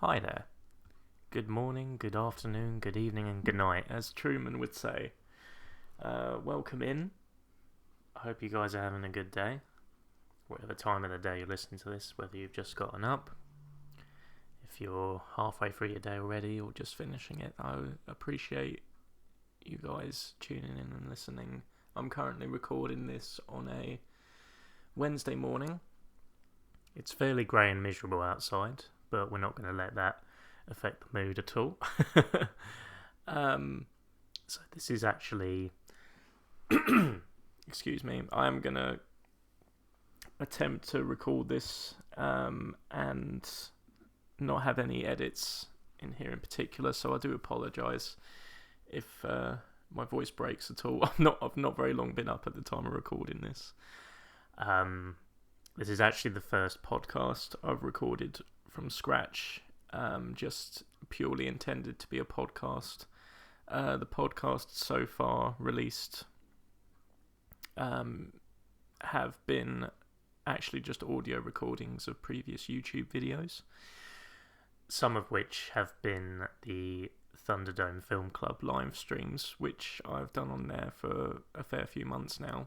Hi there. Good morning, good afternoon, good evening, and good night, as Truman would say. Welcome in. I hope you guys are having a good day. Whatever time of the day you're listening to this, whether you've just gotten up, if you're halfway through your day already, or just finishing it, I appreciate you guys tuning in and listening. I'm currently recording this on a Wednesday morning. It's fairly grey and miserable outside, but we're not going to let that affect the mood at all. So this is actually, excuse me, I am going to attempt to record this and not have any edits in here in particular, so I do apologise if my voice breaks at all. I've not very long been up at the time of recording this. This is actually the first podcast I've recorded from scratch, just purely intended to be a podcast. The podcasts so far released have been actually just audio recordings of previous YouTube videos, some of which have been the Thunderdome Film Club live streams, which I've done on there for a fair few months now.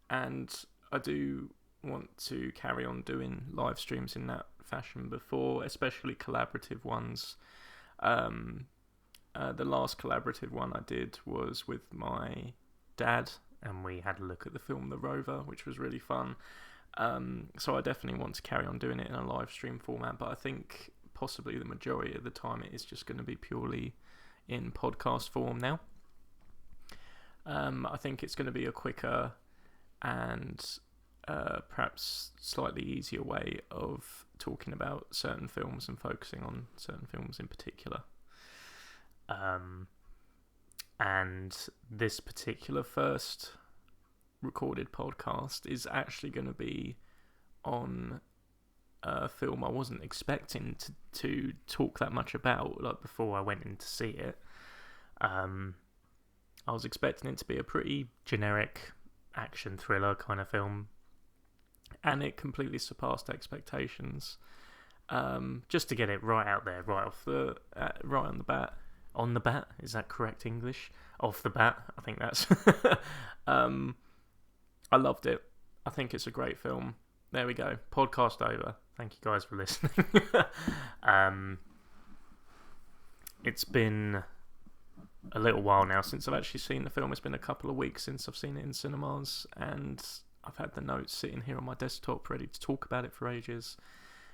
And I do want to carry on doing live streams in that fashion before, especially collaborative ones. The last collaborative one I did was with my dad, and we had a look at the film The Rover, which was really fun. So I definitely want to carry on doing it in a live stream format, but I think possibly the majority of the time it is just going to be purely in podcast form now. I think it's going to be a quicker and perhaps slightly easier way of talking about certain films and focusing on certain films in particular. And this particular first recorded podcast is actually going to be on a film I wasn't expecting to talk that much about, like before I went in to see it. I was expecting it to be a pretty generic action thriller kind of film, and it completely surpassed expectations. Just to get it right out there, right on the bat, is that correct English? Off the bat, I think that's. I loved it. I think it's a great film. There we go. Podcast over. Thank you guys for listening. It's been a little while now since I've actually seen the film. It's been a couple of weeks since I've seen it in cinemas, and I've had the notes sitting here on my desktop ready to talk about it for ages.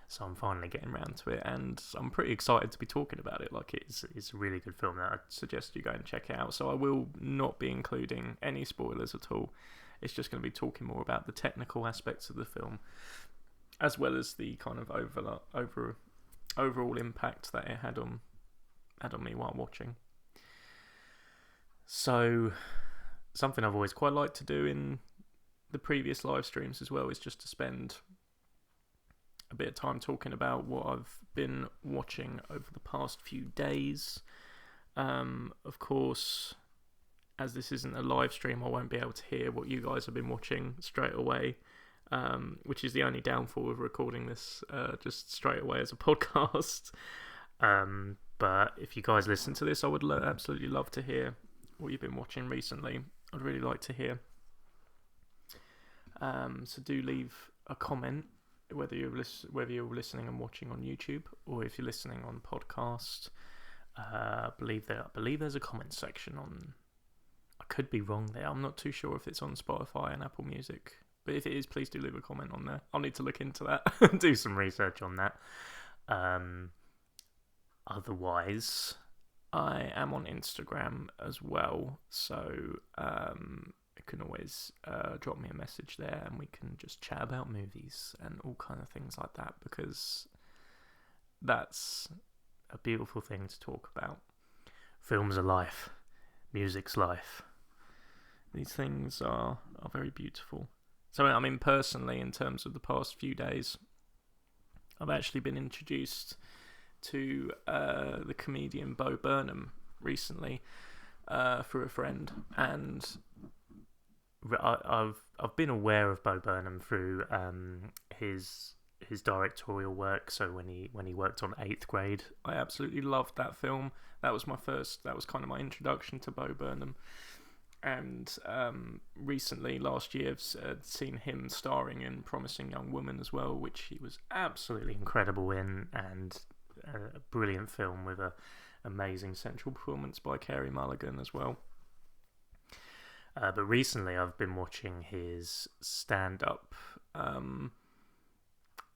So I'm finally getting around to it, and I'm pretty excited to be talking about it. Like, it's a really good film that I suggest you go and check it out. So I will not be including any spoilers at all. It's just going to be talking more about the technical aspects of the film, as well as the kind of overall impact that it had on me while watching. So, something I've always quite liked to do in the previous live streams as well is just to spend a bit of time talking about what I've been watching over the past few days. Of course, as this isn't a live stream, I won't be able to hear what you guys have been watching straight away, which is the only downfall of recording this just straight away as a podcast. But if you guys listen to this, I would absolutely love to hear what you've been watching recently. I'd really like to hear. So do leave a comment, whether you're listening and watching on YouTube, or if you're listening on podcast. I believe there's a comment section on. I could be wrong there. I'm not too sure if it's on Spotify and Apple Music, but if it is, please do leave a comment on there. I'll need to look into that and do some research on that. Otherwise, I am on Instagram as well, so you can always drop me a message there, and we can just chat about movies and all kind of things like that, because that's a beautiful thing to talk about. Films are life. Music's life. These things are very beautiful. So, I mean, personally, in terms of the past few days, I've actually been introduced to the comedian Bo Burnham recently through a friend, and I've been aware of Bo Burnham through his his directorial work. So when he worked on Eighth Grade, I absolutely loved that film. That was kind of my introduction to Bo Burnham. And recently, last year, I've seen him starring in Promising Young Woman as well, which he was absolutely incredible in, and a brilliant film with a amazing central performance by Carey Mulligan as well. But recently I've been watching his stand-up.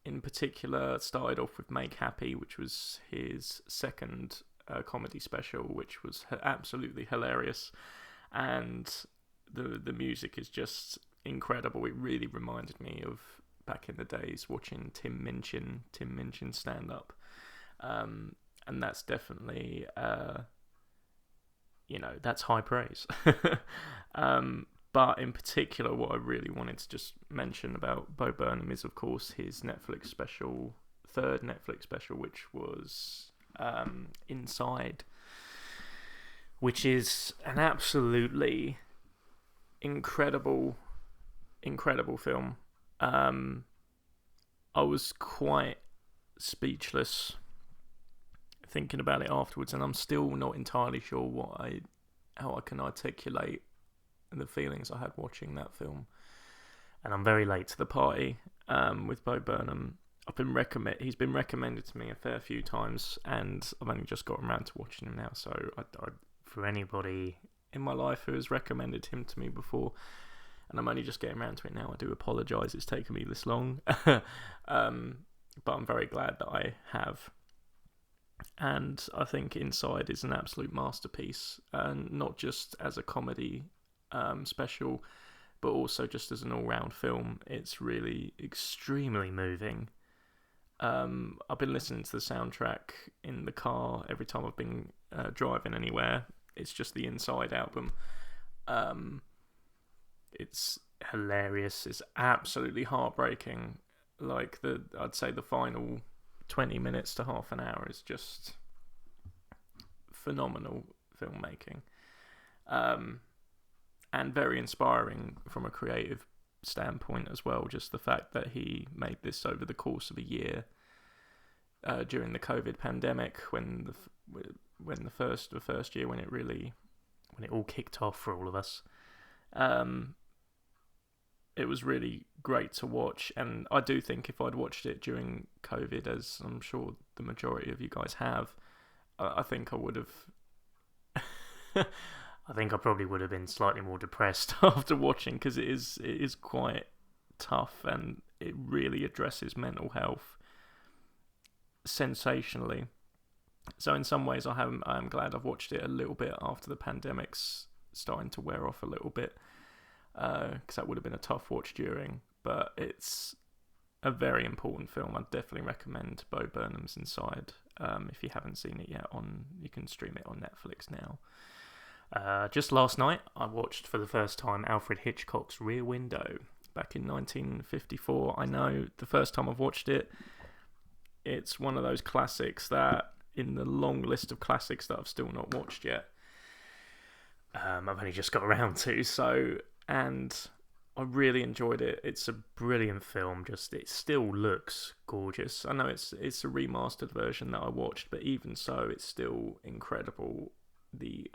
In particular, started off with Make Happy, which was his second comedy special, which was absolutely hilarious. And the music is just incredible. It really reminded me of back in the days watching Tim Minchin stand-up. And that's definitely, that's high praise. But in particular, what I really wanted to just mention about Bo Burnham is, of course, his third Netflix special, which was Inside, which is an absolutely incredible film. I was quite speechless thinking about it afterwards, and I'm still not entirely sure how I can articulate the feelings I had watching that film. And I'm very late to the party with Bo Burnham. He's been recommended to me a fair few times, and I've only just gotten around to watching him now. So for anybody in my life who has recommended him to me before, and I'm only just getting around to it now, I do apologise it's taken me this long. But I'm very glad that I have. And I think Inside is an absolute masterpiece, and not just as a comedy special, but also just as an all-round film. It's really extremely moving. I've been listening to the soundtrack in the car every time I've been driving anywhere. It's just the Inside album. It's hilarious. It's absolutely heartbreaking. Like I'd say the final 20 minutes to half an hour is just phenomenal filmmaking. And very inspiring from a creative standpoint as well. Just the fact that he made this over the course of a year during the COVID pandemic, when the first year when it all kicked off for all of us. It was really great to watch, and I do think if I'd watched it during COVID, as I'm sure the majority of you guys have, I think I would have. I think I probably would have been slightly more depressed after watching, because it is quite tough, and it really addresses mental health sensationally. So in some ways, I'm glad I've watched it a little bit after the pandemic's starting to wear off a little bit, because that would have been a tough watch during. But it's a very important film. I'd definitely recommend Bo Burnham's Inside. If you haven't seen it yet, you can stream it on Netflix now. Just last night, I watched for the first time Alfred Hitchcock's Rear Window back in 1954. I know the first time I've watched it, it's one of those classics that in the long list of classics that I've still not watched yet. I've only just got around to, and I really enjoyed it. It's a brilliant film. Just it still looks gorgeous. I know it's a remastered version that I watched, but even so, it's still incredible.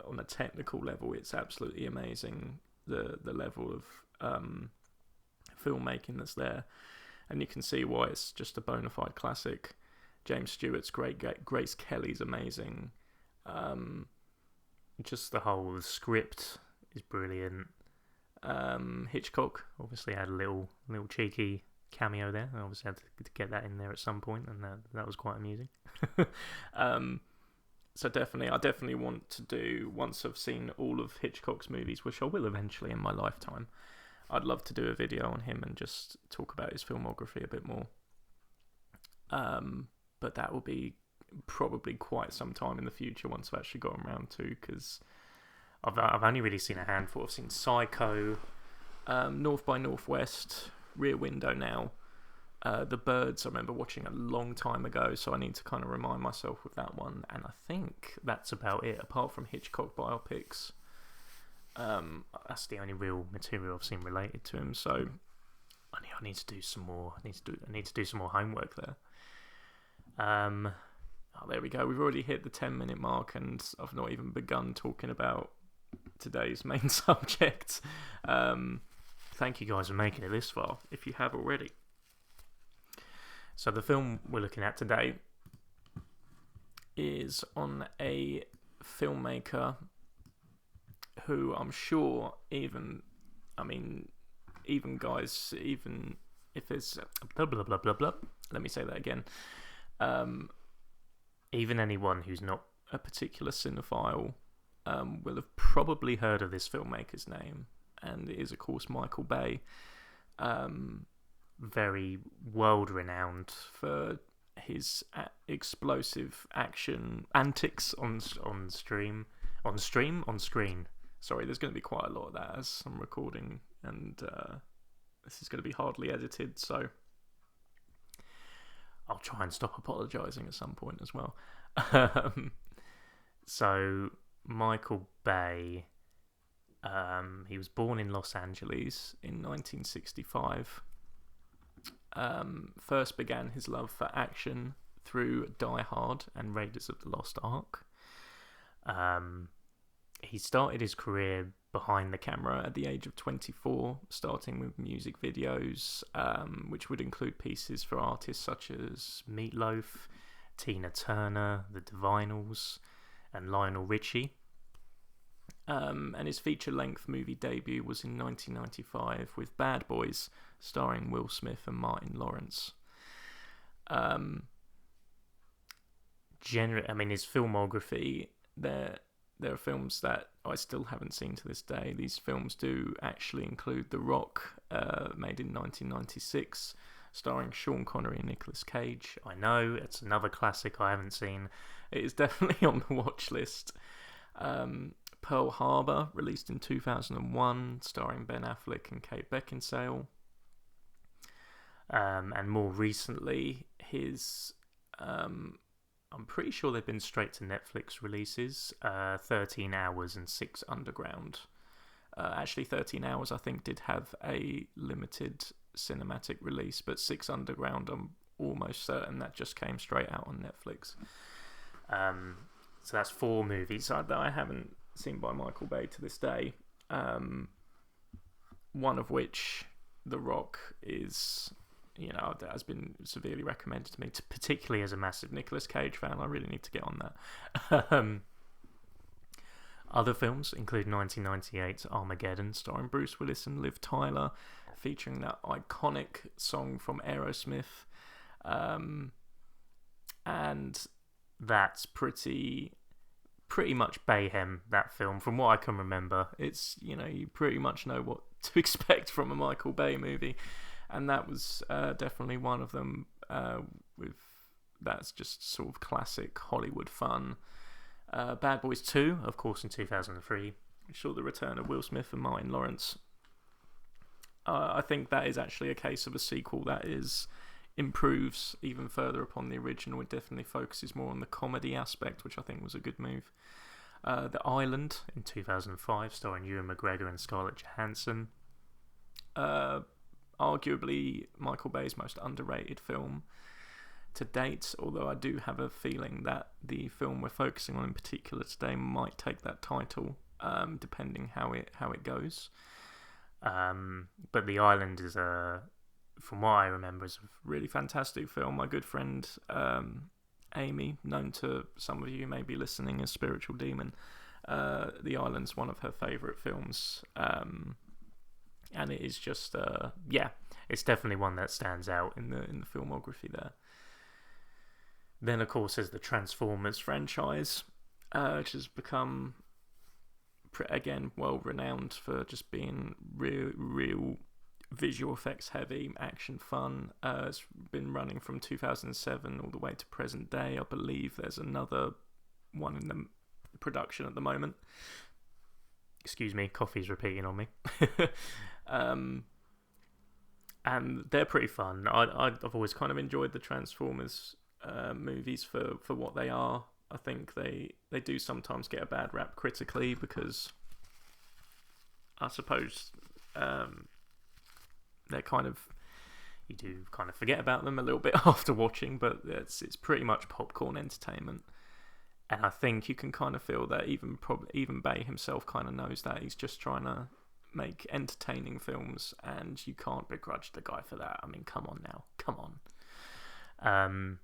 On a technical level, it's absolutely amazing. The level of filmmaking that's there, and you can see why it's just a bona fide classic. James Stewart's great. Grace Kelly's amazing. Just the whole script is brilliant. Hitchcock obviously had a little cheeky cameo there. I obviously had to get that in there at some point, and that was quite amusing. So I definitely want to do, once I've seen all of Hitchcock's movies, which I will eventually in my lifetime, I'd love to do a video on him and just talk about his filmography a bit more. But that will be probably quite some time in the future once I've actually gotten around to, because I've only really seen a handful. I've seen Psycho, North by Northwest, Rear Window now. The Birds I remember watching a long time ago, so I need to kind of remind myself with that one. And I think that's about it, apart from Hitchcock biopics. That's the only real material I've seen related to him. So I need to do some more. I need to do some more homework there. Oh, there we go. We've already hit the 10-minute mark, and I've not even begun talking about today's main subject. Thank you guys for making it this far, if you have already. So the film we're looking at today is on a filmmaker who I'm sure even guys, even if it's blah blah blah blah blah, let me say that again. Even anyone who's not a particular cinephile will have probably heard of this filmmaker's name, and it is of course Michael Bay. Very world renowned for his explosive action antics on screen. Sorry, there's going to be quite a lot of that as I'm recording, and this is going to be hardly edited, so I'll try and stop apologising at some point as well. So Michael Bay, he was born in Los Angeles in 1965. First began his love for action through Die Hard and Raiders of the Lost Ark. He started his career behind the camera at the age of 24, starting with music videos, which would include pieces for artists such as Meatloaf, Tina Turner, the Divinyls, and Lionel Richie. And his feature-length movie debut was in 1995 with Bad Boys, starring Will Smith and Martin Lawrence. His filmography, there are films that I still haven't seen to this day. These films do actually include The Rock, made in 1996, starring Sean Connery and Nicolas Cage. I know, it's another classic I haven't seen. It is definitely on the watch list. Pearl Harbor, released in 2001, starring Ben Affleck and Kate Beckinsale. And more recently, his... I'm pretty sure they've been straight to Netflix releases. 13 Hours and 6 Underground. Actually, 13 Hours, I think, did have a limited cinematic release, but 6 Underground, I'm almost certain that just came straight out on Netflix. So that's 4 movies that I haven't seen by Michael Bay to this day. One of which, The Rock, is... that has been severely recommended to me, particularly as a massive Nicolas Cage fan. I really need to get on that. Other films include 1998's Armageddon, starring Bruce Willis and Liv Tyler, featuring that iconic song from Aerosmith. And that's pretty much Bayhem, that film, from what I can remember. It's, you pretty much know what to expect from a Michael Bay movie. And that was definitely one of them. That's just sort of classic Hollywood fun. Bad Boys 2, of course, in 2003, saw the return of Will Smith and Martin Lawrence. I think that is actually a case of a sequel that improves even further upon the original. It definitely focuses more on the comedy aspect, which I think was a good move. The Island in 2005, starring Ewan McGregor and Scarlett Johansson. Arguably Michael Bay's most underrated film to date, although I do have a feeling that the film we're focusing on in particular today might take that title, depending how it goes. But The Island is from what I remember, is a really fantastic film. My good friend Amy, known to some of you maybe listening as Spiritual Demon, The Island's one of her favourite films. And it is just, it's definitely one that stands out in the filmography there. Then, of course, there's the Transformers franchise, which has become, again, well-renowned for just being real visual effects heavy, action fun. It's been running from 2007 all the way to present day. I believe there's another one in the production at the moment. Excuse me, coffee's repeating on me. And they're pretty fun. I've always kind of enjoyed the Transformers movies for what they are. I think they do sometimes get a bad rap critically because I suppose they're kind of you do kind of forget about them a little bit after watching, but it's pretty much popcorn entertainment. And I think you can kind of feel that even Bay himself kind of knows that. He's just trying to make entertaining films, and you can't begrudge the guy for that. I mean, come on now. Come on.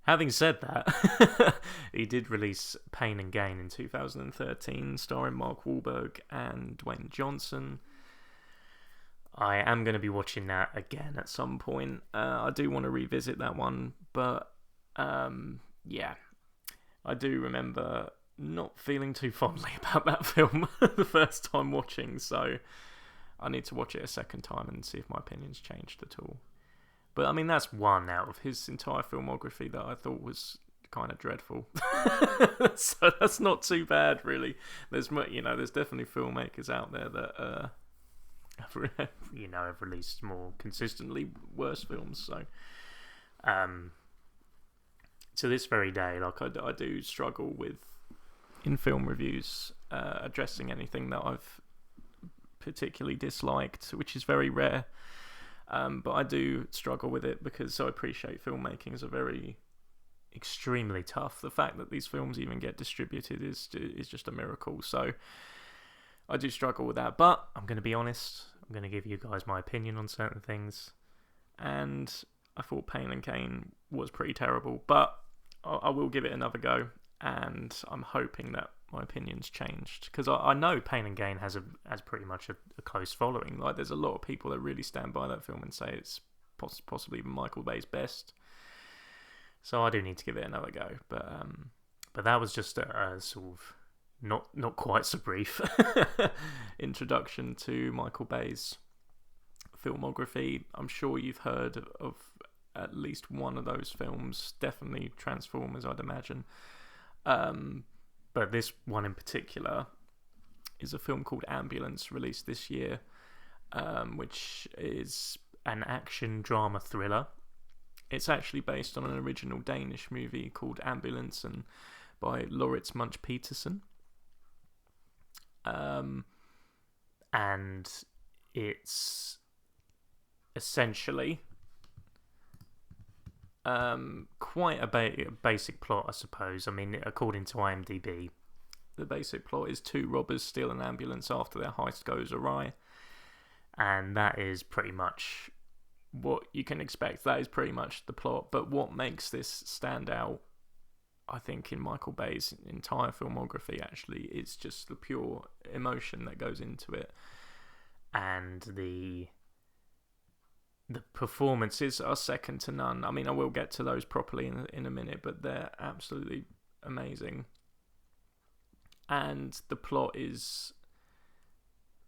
Having said that, he did release Pain and Gain in 2013, starring Mark Wahlberg and Dwayne Johnson. I am going to be watching that again at some point. I do want to revisit that one, but yeah. I do remember not feeling too fondly about that film the first time watching, so I need to watch it a second time and see if my opinion's changed at all. But I mean, that's one out of his entire filmography that I thought was kind of dreadful. So that's not too bad, really. There's definitely filmmakers out there that have released more consistently worse films. So to this very day, like I do struggle with, in film reviews, addressing anything that I've particularly disliked, which is very rare. But I do struggle with it because I appreciate filmmakings are very extremely tough. The fact that these films even get distributed is just a miracle. So I do struggle with that. But I'm going to be honest. I'm going to give you guys my opinion on certain things. And I thought Pain and Gain was pretty terrible. But I will give it another go. And I'm hoping that my opinion's changed, because I know Pain and Gain has pretty much a close following. Like, there's a lot of people that really stand by that film and say it's possibly even Michael Bay's best. So I do need to give it another go. But that was just a sort of not quite so brief introduction to Michael Bay's filmography. I'm sure you've heard of at least one of those films. Definitely Transformers, I'd imagine. But this one in particular is a film called Ambulance, released this year, which is an action drama thriller. It's actually based on an original Danish movie called Ambulance and by Lauritz Munch Petersen. And it's essentially quite a basic plot, I suppose. I mean, according to IMDb, the basic plot is two robbers steal an ambulance after their heist goes awry, and that is pretty much what you can expect. That is pretty much the plot. But what makes this stand out, I think, in Michael Bay's entire filmography, actually, is just the pure emotion that goes into it, and the performances are second to none. I mean, I will get to those properly in a minute, but they're absolutely amazing. And the plot is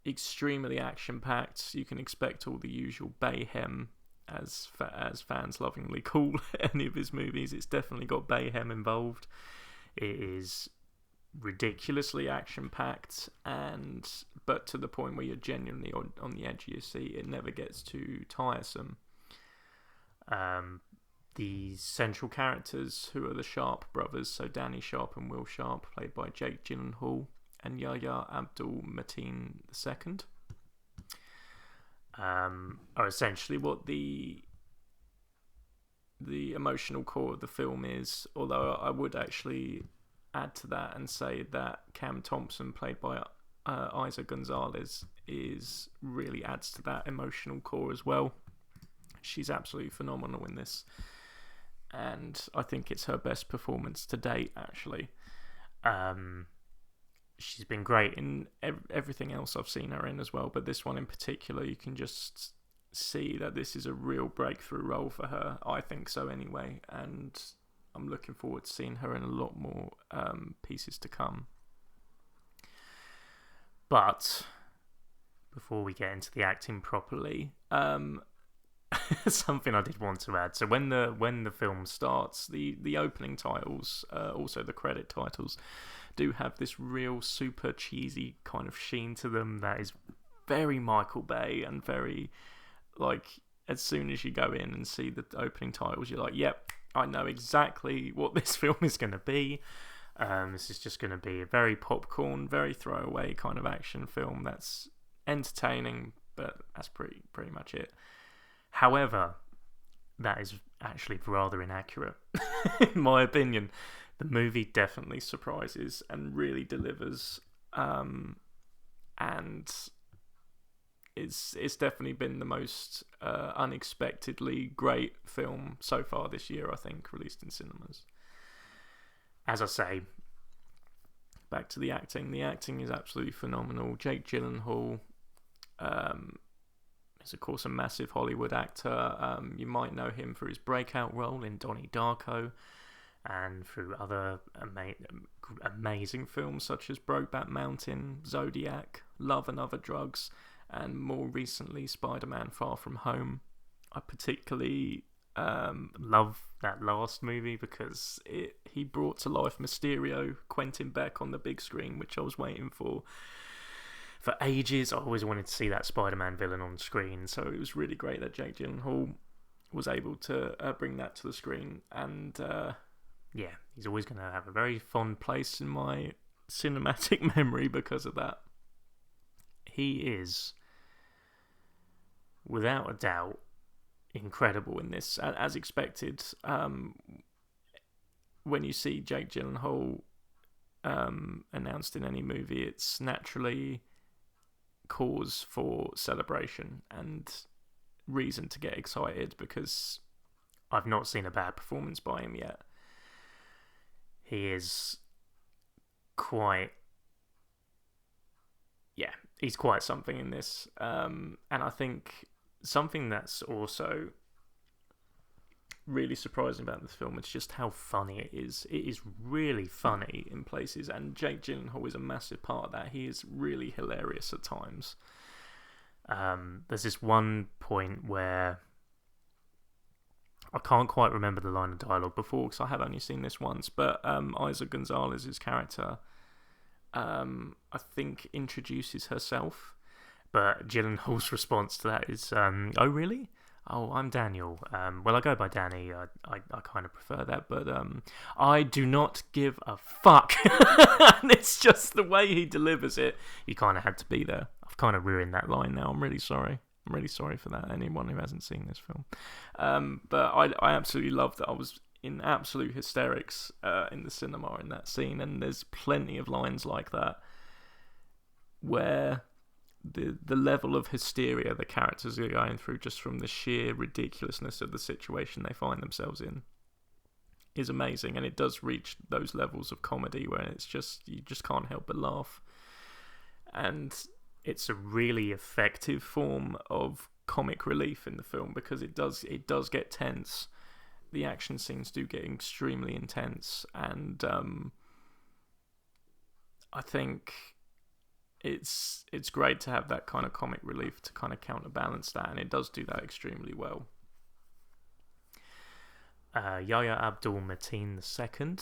extremely action-packed. You can expect all the usual Bayhem, as fans lovingly call any of his movies. It's definitely got Bayhem involved. It is ridiculously action-packed, but to the point where you're genuinely on the edge of your seat. It never gets too tiresome. The central characters, who are the Sharp brothers, so Danny Sharp and Will Sharp, played by Jake Gyllenhaal and Yahya Abdul-Mateen II, are essentially what the emotional core of the film is. Although I would actually add to that and say that Cam Thompson, played by Eiza Gonzalez, really adds to that emotional core as well. She's absolutely phenomenal in this, and I think it's her best performance to date, actually. She's been great in everything else I've seen her in as well, but this one in particular, you can just see that this is a real breakthrough role for her. I think so anyway, and I'm looking forward to seeing her in a lot more pieces to come. But before we get into the acting properly, something I did want to add. So when the film starts, the opening titles, also the credit titles, do have this real super cheesy kind of sheen to them that is very Michael Bay, and very, like, as soon as you go in and see the opening titles, you're like, yep, I know exactly what this film is going to be. This is just going to be a very popcorn, very throwaway kind of action film that's entertaining, but that's pretty much it. However, that is actually rather inaccurate, in my opinion. The movie definitely surprises and really delivers, and it's definitely been the most unexpectedly great film so far this year, I think, released in cinemas. As I say, back to the acting. The acting is absolutely phenomenal. Jake Gyllenhaal is, of course, a massive Hollywood actor. You might know him for his breakout role in Donnie Darko, and through other amazing films such as Brokeback Mountain, Zodiac, Love and Other Drugs, and more recently Spider-Man Far From Home. I particularly love that last movie because he brought to life Mysterio, Quentin Beck on the big screen, which I was waiting for ages. I always wanted to see that Spider-Man villain on screen, so it was really great that Jake Gyllenhaal was able to bring that to the screen. And yeah, he's always going to have a very fond place in my cinematic memory because of that. He is, without a doubt, incredible in this. As expected, when you see Jake Gyllenhaal announced in any movie, it's naturally cause for celebration and reason to get excited, because I've not seen a bad performance by him yet. He is he's quite something in this. And I think something that's also really surprising about this film is just how funny it is. It is really funny in places, and Jake Gyllenhaal is a massive part of that. He is really hilarious at times. There's this one point where I can't quite remember the line of dialogue before because I have only seen this once, but Eiza Gonzalez's character, I think, introduces herself, but Gyllenhaal's response to that is, "Oh really? Oh, I'm Daniel. Well, I go by Danny. I kind of prefer that, but I do not give a fuck." And it's just the way he delivers it. You kind of had to be there. I've kind of ruined that line now. I'm really sorry. I'm really sorry for that, anyone who hasn't seen this film. But I absolutely loved that. I was in absolute hysterics in the cinema in that scene, and there's plenty of lines like that where the level of hysteria the characters are going through just from the sheer ridiculousness of the situation they find themselves in is amazing, and it does reach those levels of comedy where it's just, you just can't help but laugh. And it's a really effective form of comic relief in the film because it does get tense. The action scenes do get extremely intense, and I think it's great to have that kind of comic relief to kind of counterbalance that, and it does do that extremely well. Yahya Abdul-Mateen II.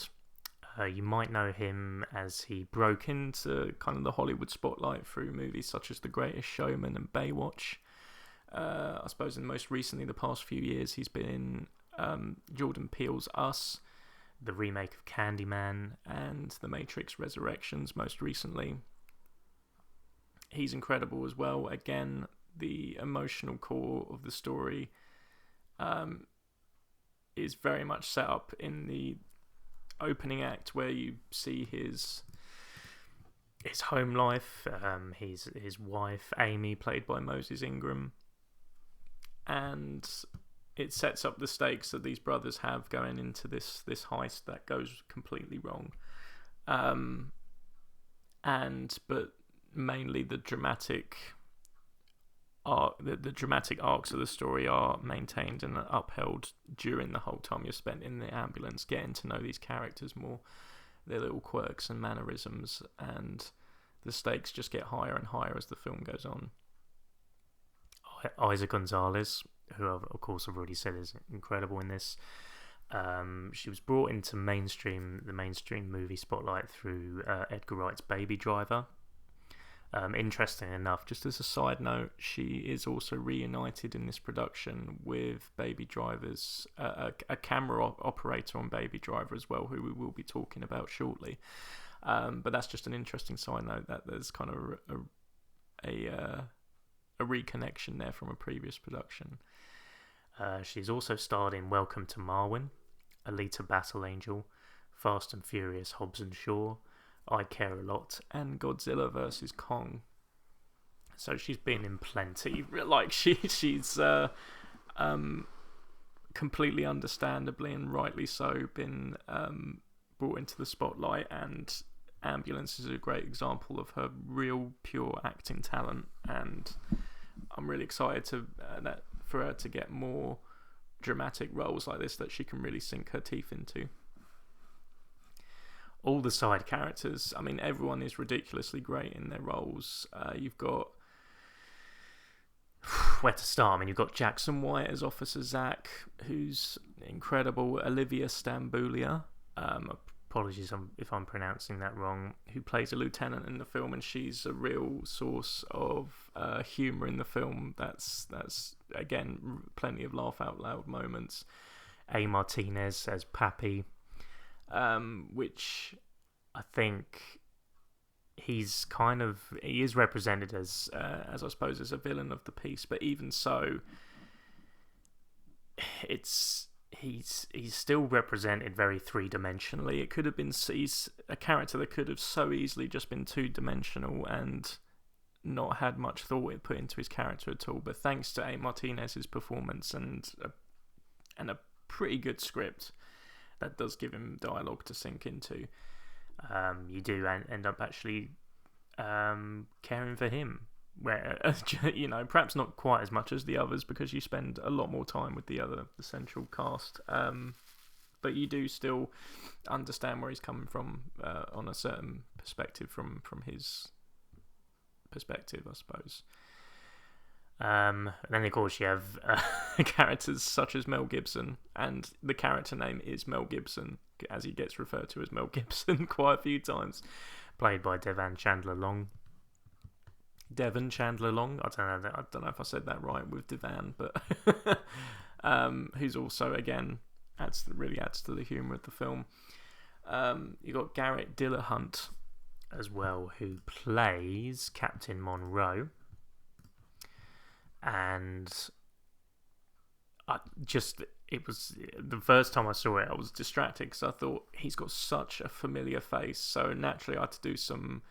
You might know him as he broke into kind of the Hollywood spotlight through movies such as The Greatest Showman and Baywatch. I suppose in most recently, the past few years, he's been in Jordan Peele's Us, the remake of Candyman, and The Matrix Resurrections most recently. He's incredible as well. Again, the emotional core of the story is very much set up in the opening act, where you see his home life, his wife Amy, played by Moses Ingram, and it sets up the stakes that these brothers have going into this heist that goes completely wrong. But mainly the dramatic arcs of the story are maintained and upheld during the whole time you're spent in the ambulance, getting to know these characters more, their little quirks and mannerisms, and the stakes just get higher and higher as the film goes on. Eiza Gonzalez, who of course I've already said is incredible in this. She was brought into the mainstream movie spotlight through Edgar Wright's Baby Driver. Interesting enough, just as a side note, she is also reunited in this production with Baby Driver's a camera operator on Baby Driver as well, who we will be talking about shortly. But that's just an interesting side note, that there's kind of a reconnection there from a previous production. She's also starred in Welcome to Marwen, Alita Battle Angel, Fast and Furious Hobbs and Shaw, I Care a Lot, and Godzilla vs. Kong. So she's been in plenty. Like she's completely understandably and rightly so been brought into the spotlight, and Ambulance is a great example of her real pure acting talent, and I'm really excited for her to get more dramatic roles like this that she can really sink her teeth into. All the side characters, I mean, everyone is ridiculously great in their roles. You've got where to start? I mean, you've got Jackson White as Officer Zach, who's incredible. Olivia Stambulia, apologies if I'm pronouncing that wrong, who plays a lieutenant in the film, and she's a real source of humour in the film. That's again, plenty of laugh out loud moments. A. Martinez as Pappy, which I think he is represented as I suppose as a villain of the piece, but even so, he's still represented very three-dimensionally. It could have been he's a character that could have so easily just been two-dimensional and not had much thought put into his character at all. But thanks to A. Martinez's performance and a pretty good script that does give him dialogue to sink into, you do end up actually caring for him, where perhaps not quite as much as the others, because you spend a lot more time with the central cast, but you do still understand where he's coming from on a certain perspective from his perspective, I suppose. And then of course you have characters such as Mel Gibson, and the character name is Mel Gibson, as he gets referred to as Mel Gibson quite a few times, played by Devon Chandler Long. I don't know if I said that right with Devon, but who's also again really adds to the humour of the film. You got Garrett Dillahunt as well, who plays Captain Monroe. And it was the first time I saw it, I was distracted because I thought he's got such a familiar face. So naturally, I had to do some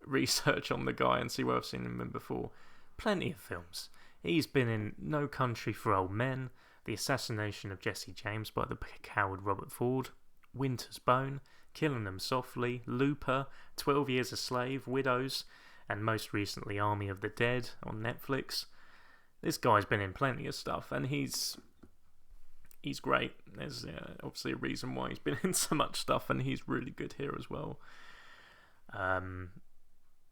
research on the guy and see where I've seen him in before. Plenty of films. He's been in No Country for Old Men, The Assassination of Jesse James by the coward Robert Ford, Winter's Bone, Killing Them Softly, Looper, 12 Years a Slave, Widows, and most recently Army of the Dead on Netflix. This guy's been in plenty of stuff, and he's great. There's obviously a reason why he's been in so much stuff, and he's really good here as well.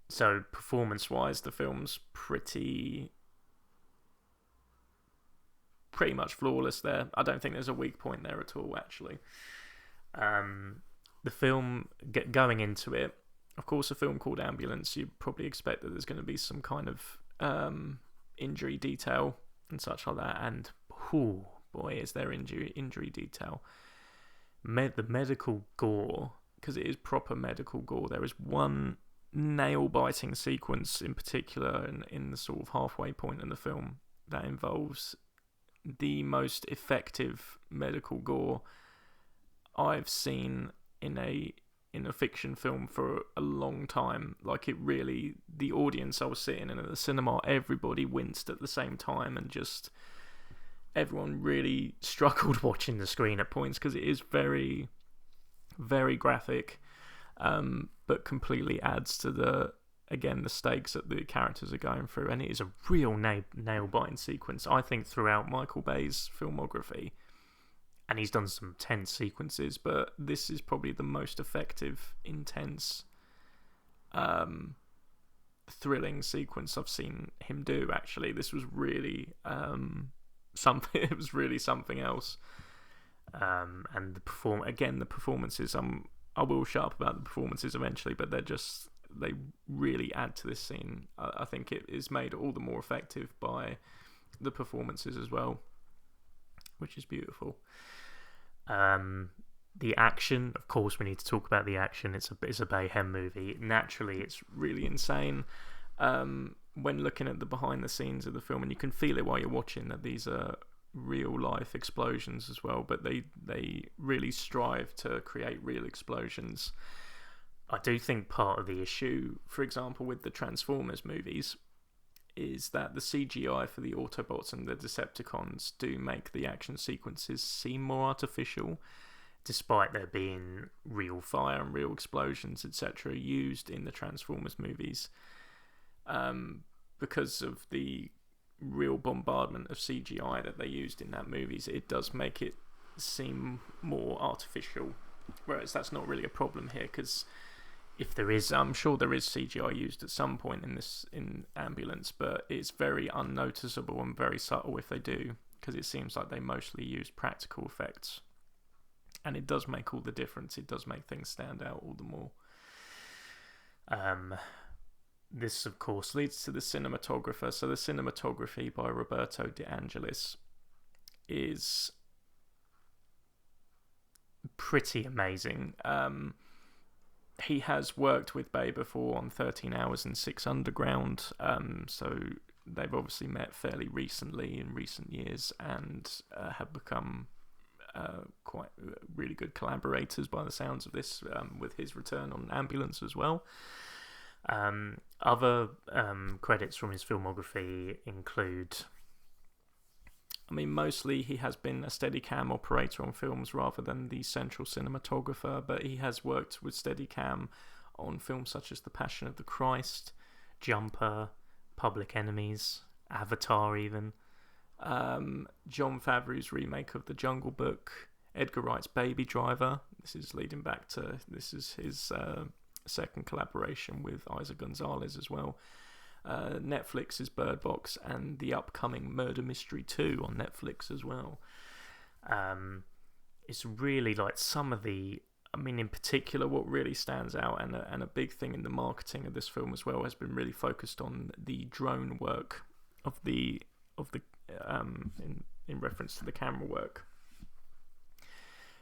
So performance-wise, the film's pretty much flawless there. I don't think there's a weak point there at all, actually. The film, going into it, of course, a film called Ambulance, you probably expect that there's going to be some kind of injury detail and such like that, and boy, is there injury detail. The medical gore, because it is proper medical gore. There is one nail-biting sequence in particular in the sort of halfway point in the film that involves the most effective medical gore I've seen in a fiction film for a long time. Like, it really, the audience I was sitting in at the cinema, everybody winced at the same time, and just everyone really struggled watching the screen at points, because it is very, very graphic, but completely adds to the stakes that the characters are going through, and it is a real nail-biting sequence, I think, throughout Michael Bay's filmography. And he's done some tense sequences, but this is probably the most effective, intense, thrilling sequence I've seen him do, actually. This was really something. It was really something else. And the performances, I will shut up about the performances eventually, but they really add to this scene. I think it is made all the more effective by the performances as well, which is beautiful. The action, of course, we need to talk about the action. It's a Bayhem movie. Naturally, it's really insane. When looking at the behind the scenes of the film, and you can feel it while you're watching, that these are real life explosions as well, but they really strive to create real explosions. I do think part of the issue, for example, with the Transformers movies, is that the CGI for the Autobots and the Decepticons do make the action sequences seem more artificial, despite there being real fire and real explosions, etc., used in the Transformers movies. Because of the real bombardment of CGI that they used in that movies, it does make it seem more artificial, whereas that's not really a problem here, because if there is, I'm sure there is CGI used at some point in Ambulance, but it's very unnoticeable and very subtle if they do, because it seems like they mostly use practical effects, and it does make all the difference. It does make things stand out all the more. This, of course, leads to the cinematographer. So the cinematography by Roberto De Angelis is pretty amazing. He has worked with Bay before on 13 Hours and 6 Underground, so they've obviously met fairly recently in recent years, and have become quite really good collaborators by the sounds of this, with his return on Ambulance as well. Other credits from his filmography include, mostly he has been a Steadicam operator on films rather than the central cinematographer, but he has worked with Steadicam on films such as The Passion of the Christ, Jumper, Public Enemies, Avatar even, Jon Favreau's remake of The Jungle Book, Edgar Wright's Baby Driver. This is his second collaboration with Eiza Gonzalez as well. Netflix's Bird Box, and the upcoming Murder Mystery 2 on Netflix as well. It's really like some of the, in particular, what really stands out, and a big thing in the marketing of this film as well, has been really focused on the drone work of the in reference to the camera work,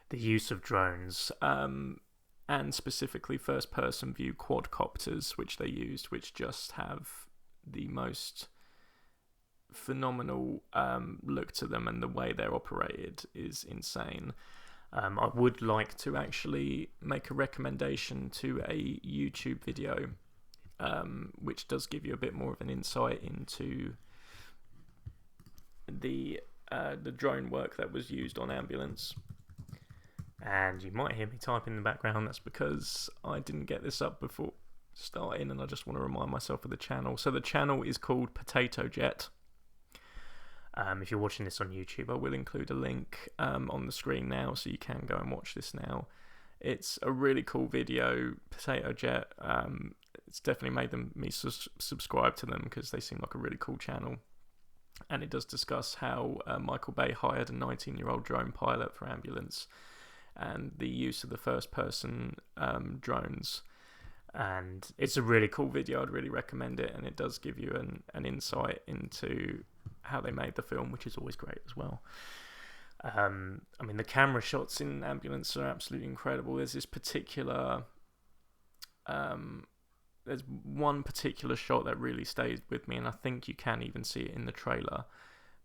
the use of drones, and specifically first-person view quadcopters, which they used, which just have the most phenomenal look to them, and the way they're operated is insane. I would like to actually make a recommendation to a YouTube video, which does give you a bit more of an insight into the drone work that was used on Ambulance. And you might hear me type in the background. That's because I didn't get this up before starting, and I just want to remind myself of the channel. So the channel is called Potato Jet. If you're watching this on YouTube, I will include a link on the screen now, so you can go and watch this now. It's a really cool video. Potato Jet. It's definitely made me subscribe to them, because they seem like a really cool channel. And it does discuss how Michael Bay hired a 19-year-old drone pilot for Ambulance, and the use of the first-person drones. And it's a really cool video. I'd really recommend it, and it does give you an insight into how they made the film, which is always great as well. The camera shots in Ambulance are absolutely incredible. There's this particular... there's one particular shot that really stayed with me, and I think you can even see it in the trailer.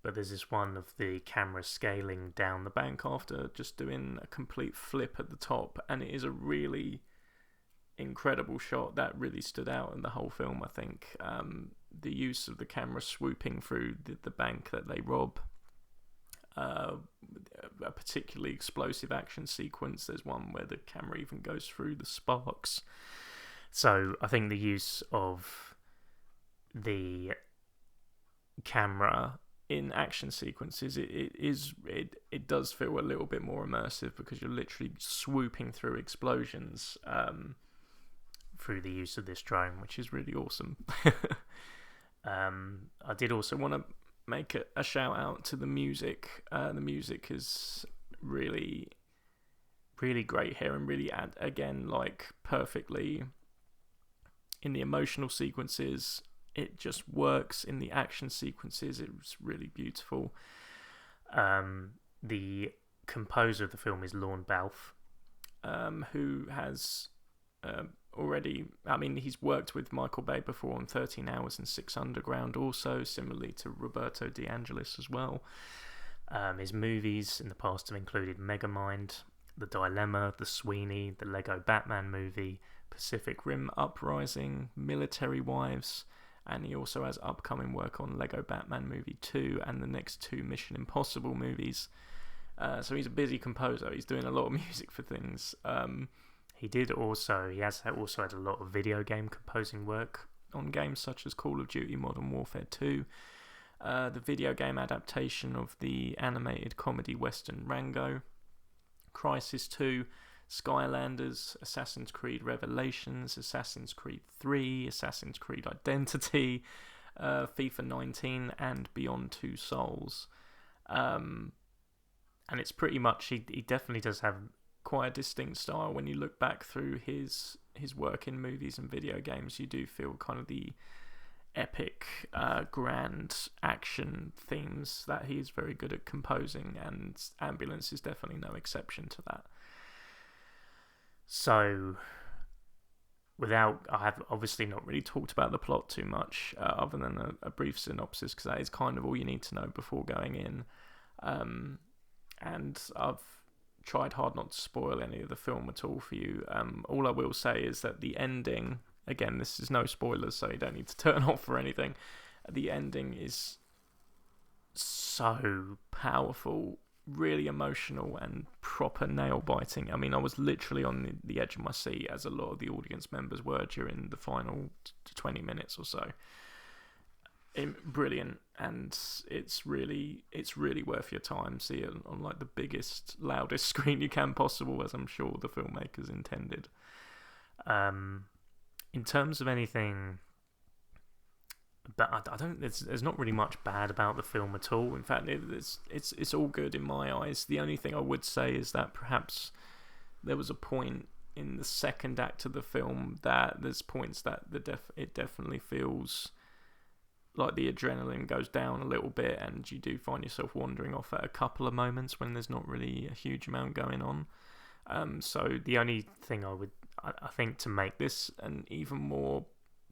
But there's this one of the camera scaling down the bank after just doing a complete flip at the top, and it is a really incredible shot that really stood out in the whole film, I think. The use of the camera swooping through the bank that they rob, a particularly explosive action sequence. There's one where the camera even goes through the sparks. So I think the use of the camera in action sequences, it does feel a little bit more immersive, because you're literally swooping through explosions through the use of this drone, which is really awesome. I did also want to make a shout out to the music. The music is really, really great here, and really perfectly in the emotional sequences. It just works in the action sequences. It's really beautiful. The composer of the film is Lorne Balfe, who has already... he's worked with Michael Bay before on 13 Hours and 6 Underground, also, similarly to Roberto De Angelis as well. His movies in the past have included Megamind, The Dilemma, The Sweeney, the Lego Batman movie, Pacific Rim Uprising, Military Wives, and he also has upcoming work on Lego Batman Movie 2 and the next 2 Mission Impossible movies. So he's a busy composer. He's doing a lot of music for things. He has also had a lot of video game composing work on games such as Call of Duty Modern Warfare 2, the video game adaptation of the animated comedy western Rango, Crysis 2, Skylanders, Assassin's Creed Revelations, Assassin's Creed 3, Assassin's Creed Identity, FIFA 19, and Beyond Two Souls. And it's pretty much, he definitely does have quite a distinct style. When you look back through his work in movies and video games, you do feel kind of the epic, grand action themes that he's very good at composing, and Ambulance is definitely no exception to that. So, I have obviously not really talked about the plot too much, other than a brief synopsis, because that is kind of all you need to know before going in. And I've tried hard not to spoil any of the film at all for you. All I will say is that the ending, again, this is no spoilers, so you don't need to turn off or anything. The ending is so powerful, really emotional, and proper nail-biting. I mean, I was literally on the edge of my seat, as a lot of the audience members were during the final 20 minutes or so. Brilliant, and it's really worth your time. See it on like the biggest, loudest screen you can possible, as I'm sure the filmmakers intended. In terms of anything, but I don't. There's not really much bad about the film at all. In fact, it's all good in my eyes. The only thing I would say is that perhaps there was a point in the second act of the film that there's points that it definitely feels like the adrenaline goes down a little bit, and you do find yourself wandering off at a couple of moments when there's not really a huge amount going on. So the only thing I think to make this an even more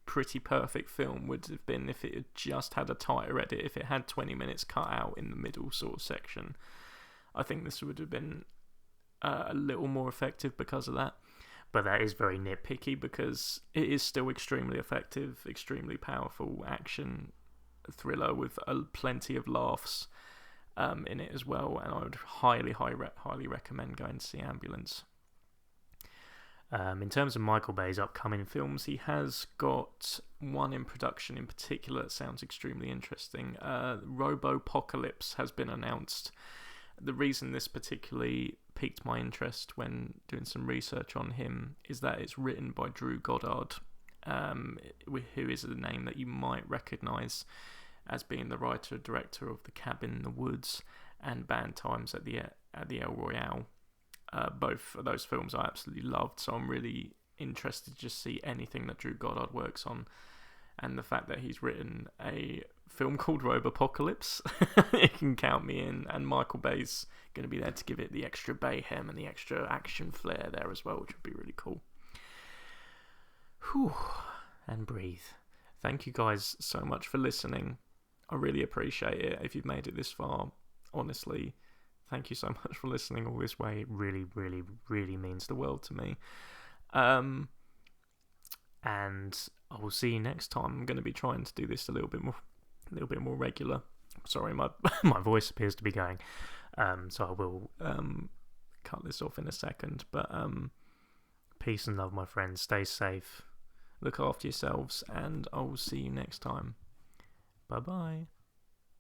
pretty perfect film would have been if it had just had a tighter edit, if it had 20 minutes cut out in the middle sort of section. I think this would have been a little more effective because of that. But that is very nitpicky, because it is still extremely effective, extremely powerful action thriller with plenty of laughs in it as well. And I would highly recommend going to see Ambulance. In terms of Michael Bay's upcoming films, he has got one in production in particular that sounds extremely interesting. Robopocalypse has been announced. The reason this particularly piqued my interest when doing some research on him is that it's written by Drew Goddard, who is a name that you might recognise as being the writer-director of The Cabin in the Woods and Bad Times at the El Royale. Both of those films I absolutely loved, so I'm really interested to just see anything that Drew Goddard works on. And the fact that he's written a film called Robopocalypse, it can count me in. And Michael Bay's going to be there to give it the extra Bayhem and the extra action flair there as well, which would be really cool. Whew, and breathe. Thank you guys so much for listening. I really appreciate it. If you've made it this far, honestly, thank you so much for listening all this way. It really, really, really means the world to me. And I will see you next time. I'm going to be trying to do this a little bit more regular. Sorry, my voice appears to be going. So I will cut this off in a second. But peace and love, my friends. Stay safe. Look after yourselves, and I will see you next time. Bye bye.